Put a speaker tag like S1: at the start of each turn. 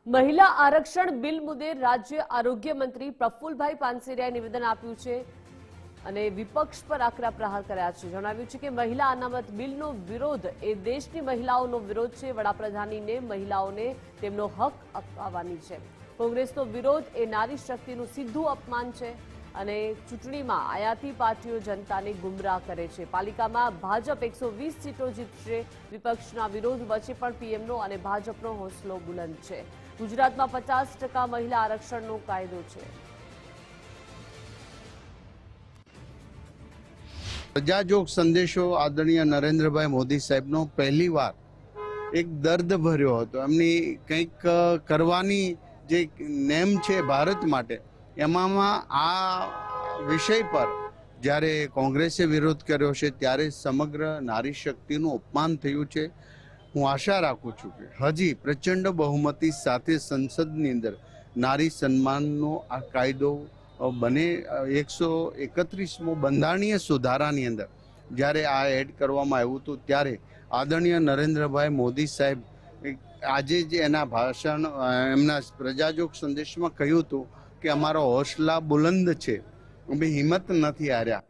S1: મહિલા આરક્ષણ બિલ મુદ્દે રાજ્ય આરોગ્ય મંત્રી પ્રફુલભાઈ પાનસેરિયાએ નિવેદન આપ્યું છે અને વિપક્ષ પર આકરા પ્રહાર કર્યા છે। જણાવ્યું છે કે મહિલા અનામત બિલનો વિરોધ એ દેશની મહિલાઓનો વિરોધ છે। વડાપ્રધાનીને મહિલાઓને તેમનો હક અપાવવાની છે। કોંગ્રેસનો વિરોધ એ નારી શક્તિનું સીધું અપમાન છે અને ચૂંટણીમાં આયાતી પાર્ટીઓ જનતાને ગુમરાહ કરે છે। પાલિકામાં ભાજપ 120 સીટો જીતશે। વિપક્ષના વિરોધ વચ્ચે પણ પીએમનો અને ભાજપનો હોંસલો બુલંદ છે। ગુજરાતમાં 50% મહિલા આરક્ષણનો કાયદો છે।
S2: પ્રજાજોગ સંદેશો આદરણીય નરેન્દ્રભાઈ મોદી સાહેબનો પહેલીવાર એક દર્દ ભર્યો હતો। એમની કંઈક કરવાની જે નેમ છે ભારત માટે, એમાં આ વિષય પર જ્યારે કોંગ્રેસે વિરોધ કર્યો છે ત્યારે સમગ્ર નારી શક્તિનું અપમાન થયું છે। હું આશા રાખું છું કે હજી પ્રચંડ બહુમતી સાથે સંસદની અંદર નારી સન્માનનો આ કાયદો બને। 131મો બંધારણીય સુધારાની અંદર જ્યારે આ એડ કરવામાં આવ્યું હતું ત્યારે આદરણીય નરેન્દ્રભાઈ મોદી સાહેબ આજે જ એના ભાષણ એમના પ્રજાજોગ સંદેશમાં કહ્યું હતું કે અમારો હોસલા બુલંદ છે, અમે હિંમત નથી હાર્યા।